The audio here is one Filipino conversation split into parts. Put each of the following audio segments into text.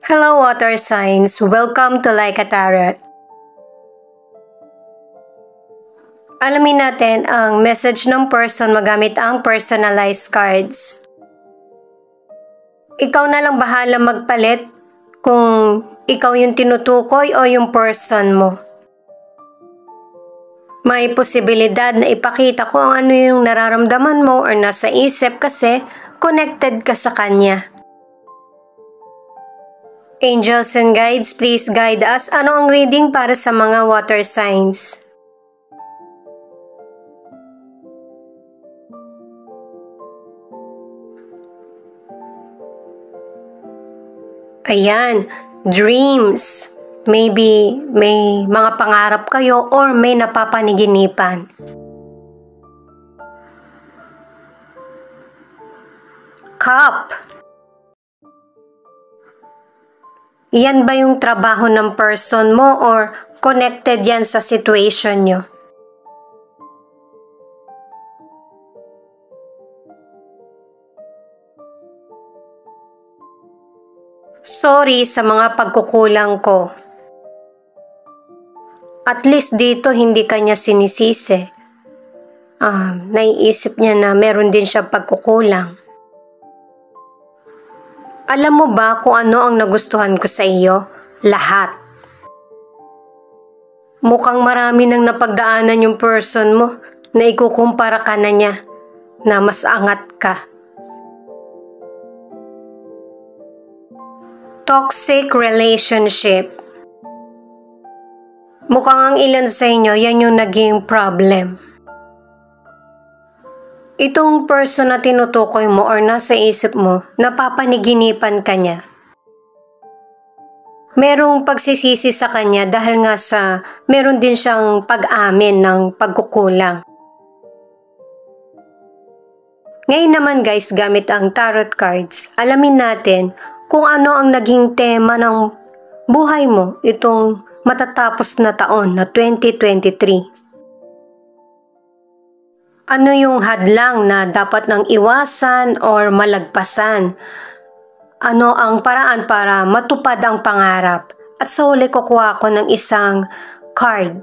Hello water signs, welcome to Like a Tarot. Alamin natin ang message ng person magamit ang personalized cards. Ikaw na lang bahala magpalit kung ikaw yung tinutukoy o yung person mo. May posibilidad na ipakita kung ano yung nararamdaman mo or nasa isip kasi connected ka sa kanya. Angels and guides, please guide us. Ano ang reading para sa mga water signs? Ayan, dreams. Maybe may mga pangarap kayo or may napapaniginipan. Cup. Yan ba yung trabaho ng person mo or connected yan sa situation nyo? Sorry sa mga pagkukulang ko. At least dito hindi kanya sinisisi. Naiisip niya na meron din siya pagkukulang. Alam mo ba kung ano ang nagustuhan ko sa iyo? Lahat. Mukhang marami nang napagdaanan yung person mo na ikukumpara ka na niya na mas angat ka. Toxic relationship. Mukhang ang ilan sa inyo, yan yung naging problem. Itong person na tinutukoy mo or nasa isip mo, napapaniginipan ka niya. Merong pagsisisi sa kanya dahil nga sa meron din siyang pag-amin ng pagkukulang. Ngayon naman guys, gamit ang tarot cards, alamin natin kung ano ang naging tema ng buhay mo itong matatapos na taon na 2023. Ano yung hadlang na dapat nang iwasan or malagpasan? Ano ang paraan para matupad ang pangarap? At sa huli kukuha ko ng isang card.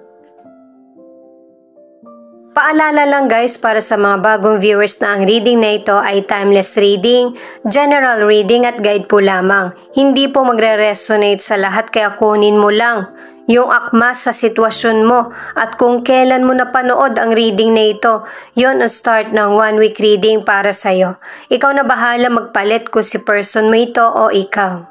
Paalala lang guys para sa mga bagong viewers na ang reading na ito ay timeless reading, general reading at guide po lamang. Hindi po magre-resonate sa lahat kaya kunin mo lang yung akma sa sitwasyon mo at kung kailan mo napanood ang reading na ito, yon ang start ng 1 week reading para sa'yo. Ikaw na bahala magpalit kung si person mo ito o ikaw.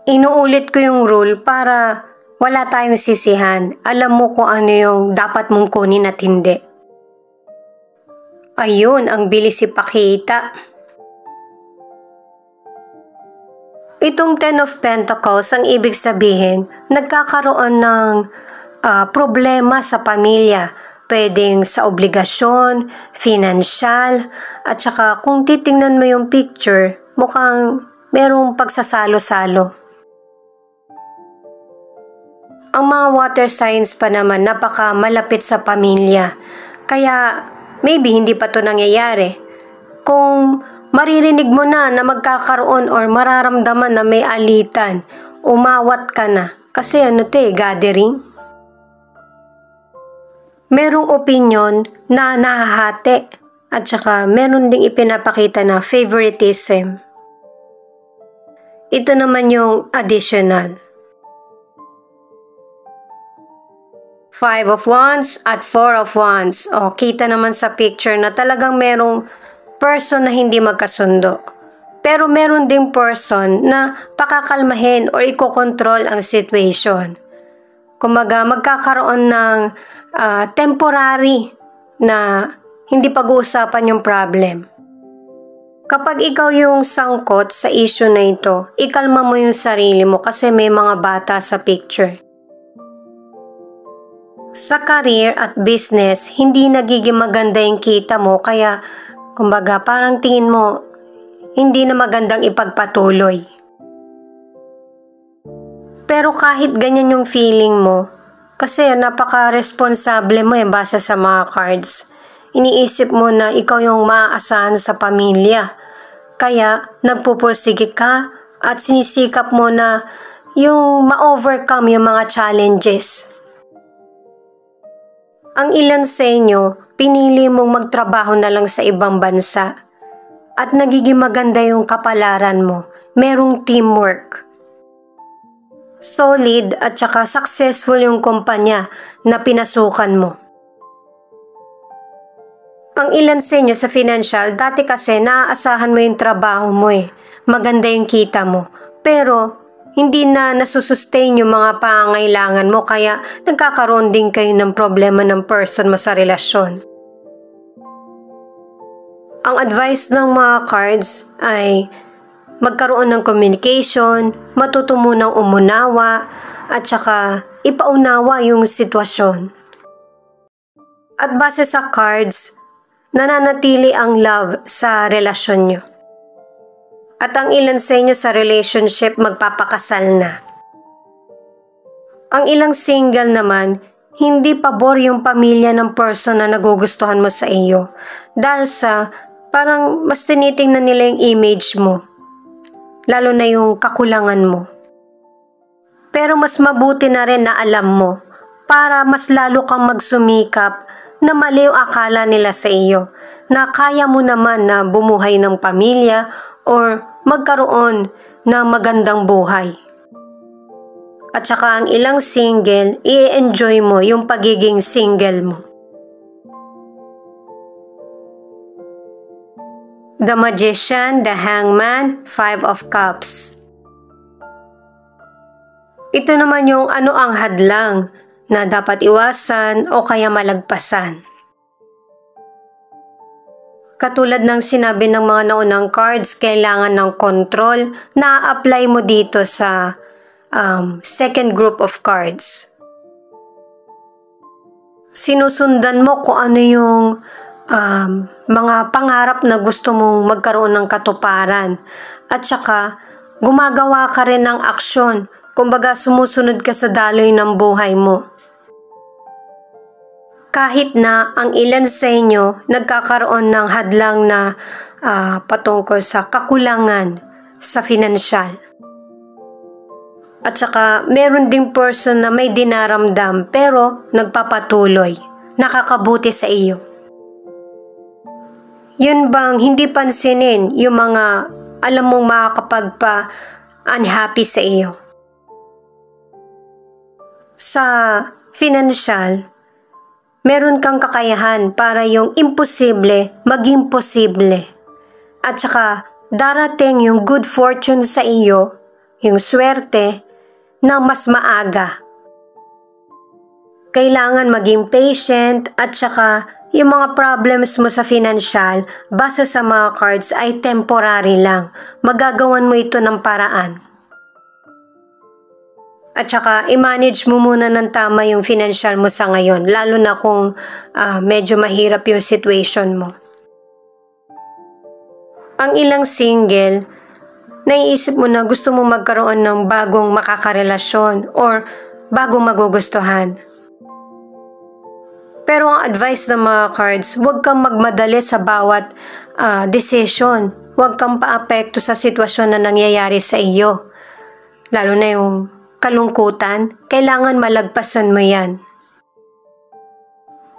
Inuulit ko yung rule para wala tayong sisihan. Alam mo kung ano yung dapat mong kunin at hindi. Ayun, ang bilis ipakita. Itong 10 of Pentacles, ang ibig sabihin, nagkakaroon ng problema sa pamilya. Pwedeng sa obligasyon, financial, at saka kung titingnan mo yung picture, mukhang merong pagsasalo-salo. Ang mga water signs pa naman napaka malapit sa pamilya. Kaya maybe hindi pa to nangyayari. Kung maririnig mo na magkakaroon or mararamdaman na may alitan, umawat ka na. Kasi gathering. Merong opinion na nahahati at saka meron ding ipinapakita na favoritism. Ito naman yung additional. 5 of Wands at 4 of Wands. Kita naman sa picture na talagang merong person na hindi magkasundo. Pero meron ding person na pakakalmahin or ikokontrol ang situation. Kumbaga magkakaroon ng temporary na hindi pag-uusapan yung problem. Kapag ikaw yung sangkot sa issue na ito, ikalma mo yung sarili mo kasi may mga bata sa picture. Sa career at business, hindi nagiging maganda yung kita mo kaya kumbaga parang tingin mo hindi na magandang ipagpatuloy. Pero kahit ganyan yung feeling mo, kasi napaka-responsable mo base sa mga cards. Iniisip mo na ikaw yung maaasahan sa pamilya. Kaya nagpupursige ka at sinisikap mo na yung ma-overcome yung mga challenges. Ang ilan sa inyo, pinili mong magtrabaho na lang sa ibang bansa at nagiging maganda yung kapalaran mo. Merong teamwork. Solid at saka successful yung kumpanya na pinasukan mo. Ang ilan sa inyo sa financial, dati kasi naaasahan mo yung trabaho mo maganda yung kita mo. Pero hindi na nasusustain yung mga pangangailangan mo kaya nagkakaroon din kayo ng problema ng person mo sa relasyon. Ang advice ng mga cards ay magkaroon ng communication, matuto munang umunawa, at saka ipaunawa yung sitwasyon. At base sa cards, nananatili ang love sa relasyon nyo. At ang ilan sa inyo sa relationship magpapakasal na. Ang ilang single naman, hindi pabor yung pamilya ng person na nagugustuhan mo sa iyo. Dahil sa parang mas tinitingnan nila yung image mo. Lalo na yung kakulangan mo. Pero mas mabuti na rin na alam mo para mas lalo kang magsumikap na mali yung akala nila sa iyo na kaya mo naman na bumuhay ng pamilya or magkaroon ng magandang buhay. At saka ang ilang single, i-enjoy mo yung pagiging single mo. The Magician, the Hangman, 5 of Cups. Ito naman yung ano ang hadlang na dapat iwasan o kaya malagpasan. Katulad ng sinabi ng mga naunang cards, kailangan ng control na apply mo dito sa second group of cards. Sinusundan mo kung ano yung mga pangarap na gusto mong magkaroon ng katuparan. At saka, gumagawa ka rin ng aksyon. Kumbaga, sumusunod ka sa daloy ng buhay mo. Kahit na ang ilan sa inyo nagkakaroon ng hadlang na patungkol sa kakulangan sa financial. At saka, meron ding person na may dinaramdam pero nagpapatuloy. Nakakabuti sa iyo. Yun bang hindi pansinin yung mga alam mong makakapagpa-unhappy sa iyo? Sa financial, meron kang kakayahan para yung imposible maging posible. At saka darating yung good fortune sa iyo, yung swerte, na mas maaga. Kailangan maging patient at saka yung mga problems mo sa financial, base sa mga cards ay temporary lang. Magagawan mo ito ng paraan. At saka, i-manage mo muna ng tama yung financial mo sa ngayon, lalo na kung medyo mahirap yung situation mo. Ang ilang single, naiisip mo na gusto mo magkaroon ng bagong makakarelasyon or bagong magugustuhan. Pero ang advice ng mga cards, huwag kang magmadali sa bawat decision. Huwag kang paapekto sa sitwasyon na nangyayari sa iyo. Lalo na yung kalungkutan, kailangan malagpasan mo yan.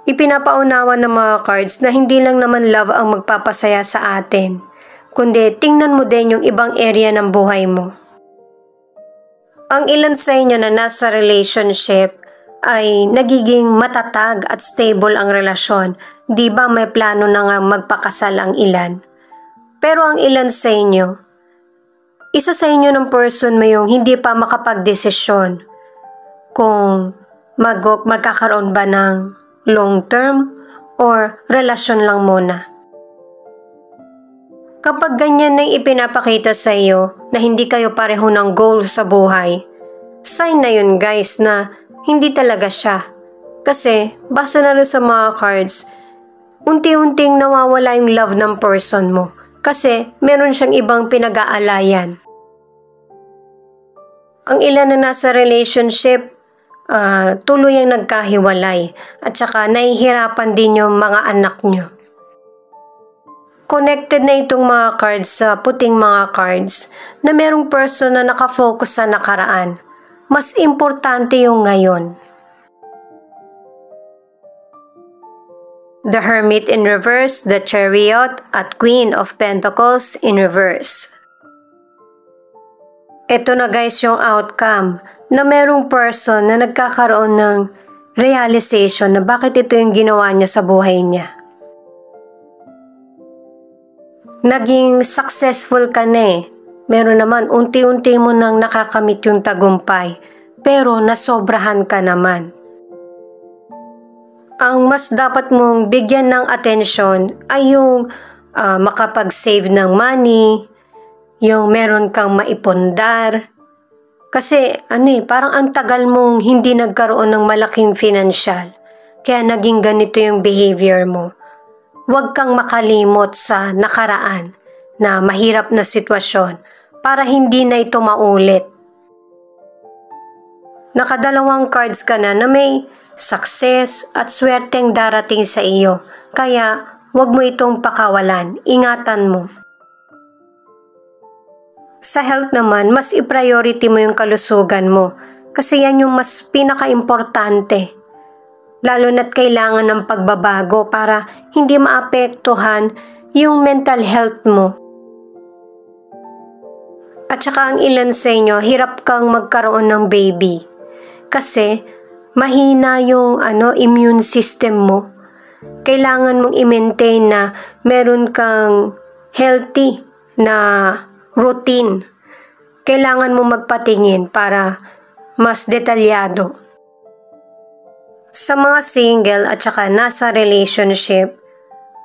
Ipinapaunawa ng mga cards na hindi lang naman love ang magpapasaya sa atin, kundi tingnan mo din yung ibang area ng buhay mo. Ang ilan sa inyo na nasa relationship ay nagiging matatag at stable ang relasyon. Di ba may plano na nga magpakasal ang ilan? Pero ang ilan sa inyo, isa sa inyo ng person mo yung hindi pa makapagdesisyon kung magkakaroon ba ng long term or relasyon lang muna. Kapag ganyan na ipinapakita sa iyo na hindi kayo pareho ng goal sa buhay, sign na yun guys na hindi talaga siya. Kasi basta na rin sa mga cards, unti-unting nawawala yung love ng person mo. Kasi meron siyang ibang pinag-aalayan. Ang ilan na nasa relationship, tuloy ang nagkahiwalay at saka nahihirapan din yung mga anak nyo. Connected na itong mga cards sa puting mga cards na merong person na nakafocus sa nakaraan. Mas importante yung ngayon. The Hermit in reverse, the Chariot, at Queen of Pentacles in reverse. Ito na guys yung outcome na merong person na nagkakaroon ng realization na bakit ito yung ginawa niya sa buhay niya. Naging successful ka na eh. Meron naman unti-unti mo nang nakakamit yung tagumpay pero nasobrahan ka naman. Ang mas dapat mong bigyan ng atensyon ay yung makapag-save ng money, yung meron kang maipundar. Kasi parang ang tagal mong hindi nagkaroon ng malaking financial. Kaya naging ganito yung behavior mo. Huwag kang makalimot sa nakaraan na mahirap na sitwasyon para hindi na ito maulit. Nakadalawang cards ka na may success at swerteng darating sa iyo. Kaya huwag mo itong pakawalan. Ingatan mo. Sa health naman, mas i-priority mo yung kalusugan mo. Kasi yan yung mas pinaka-importante. Lalo na't kailangan ng pagbabago para hindi maapektuhan yung mental health mo. At saka ang ilan sa inyo, hirap kang magkaroon ng baby. Kasi mahina yung immune system mo. Kailangan mong i-maintain na meron kang healthy na routine. Kailangan mo magpatingin para mas detalyado. Sa mga single at saka nasa relationship,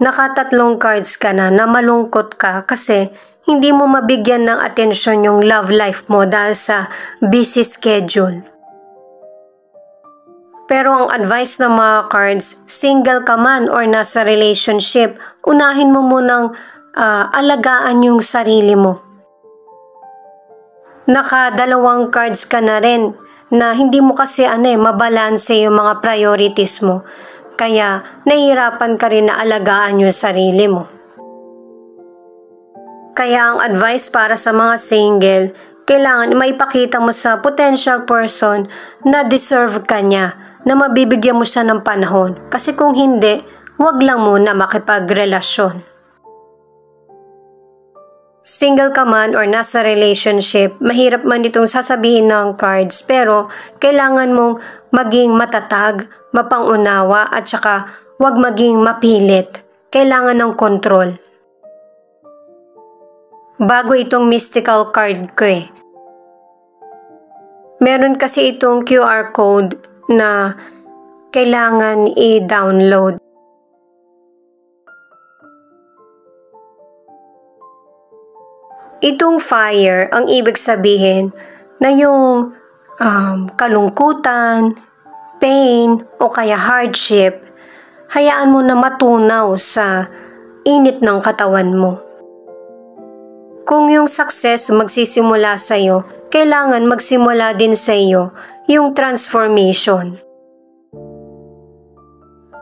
nakatatlong cards ka na malungkot ka kasi hindi mo mabigyan ng atensyon yung love life mo dahil sa busy schedule. Pero ang advice ng mga cards, single ka man or nasa relationship, unahin mo munang alagaan yung sarili mo. Nakadalawang cards ka na rin na hindi mo kasi mabalanse yung mga priorities mo. Kaya nahihirapan ka rin na alagaan yung sarili mo. Kaya ang advice para sa mga single, kailangan maipakita mo sa potential person na deserve ka niya, na mabibigyan mo siya ng panahon. Kasi kung hindi, huwag lang muna makipagrelasyon. Single ka man or nasa relationship, mahirap man itong sasabihin ng cards pero kailangan mong maging matatag, mapangunawa at saka huwag maging mapilit. Kailangan ng kontrol. Bago itong mystical card ko eh. Meron kasi itong QR code na kailangan i-download. Itong fire, ang ibig sabihin na yung kalungkutan, pain, o kaya hardship, hayaan mo na matunaw sa init ng katawan mo. Kung yung success magsisimula sa iyo, kailangan magsimula din sa iyo yung transformation.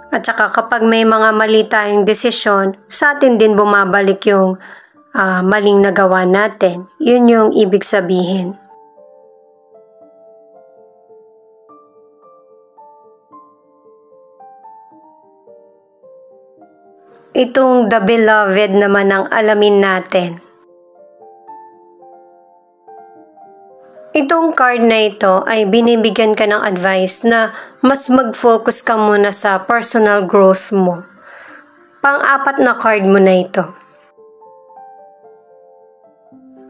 At saka kapag may mga mali tayong desisyon, sa atin din bumabalik yung maling nagawa natin. Yun yung ibig sabihin. Itong the beloved naman ang alamin natin. Itong card na ito ay binibigyan ka ng advice na mas mag-focus ka muna sa personal growth mo. Pang-apat na card mo na ito.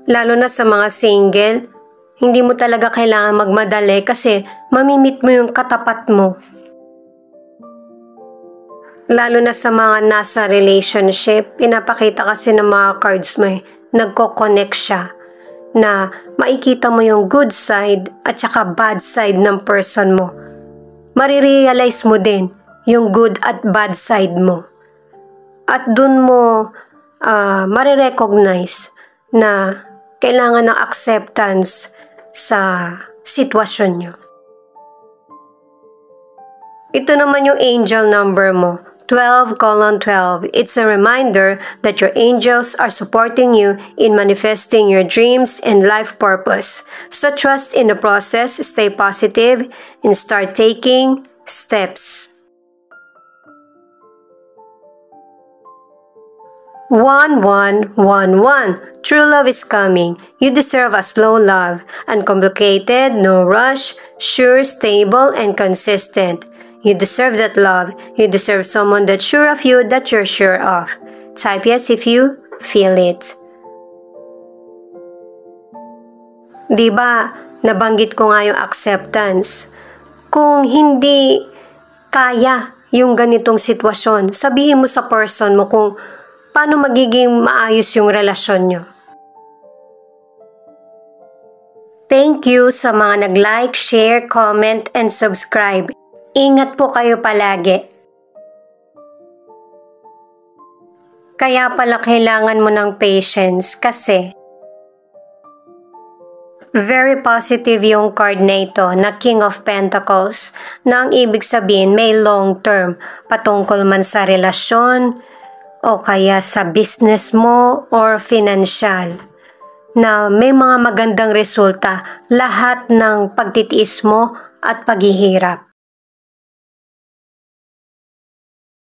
Lalo na sa mga single, hindi mo talaga kailangan magmadali kasi mamimit mo yung katapat mo. Lalo na sa mga nasa relationship, pinapakita kasi ng mga cards mo nagko-connect siya na makikita mo yung good side at saka bad side ng person mo. Marirealize mo din yung good at bad side mo. At dun mo marirecognize na kailangan ng acceptance sa sitwasyon nyo. Ito naman yung angel number mo, 12:12. It's a reminder that your angels are supporting you in manifesting your dreams and life purpose. So trust in the process, stay positive, and start taking steps. 1111. True love is coming. You deserve a slow love, uncomplicated, no rush, sure, stable, and consistent. You deserve that love. You deserve someone that's sure of you, that you're sure of. Type yes if you feel it. Diba, nabanggit ko nga yung acceptance. Kung hindi kaya yung ganitong sitwasyon, sabihin mo sa person mo kung paano magiging maayos yung relasyon nyo. Thank you sa mga nag-like, share, comment, and subscribe. Ingat po kayo palagi. Kaya pala kailangan mo ng patience kasi very positive yung card na ito na King of Pentacles na ang ibig sabihin may long term patungkol man sa relasyon o kaya sa business mo or financial na may mga magandang resulta lahat ng pagtitiis mo at paghihirap.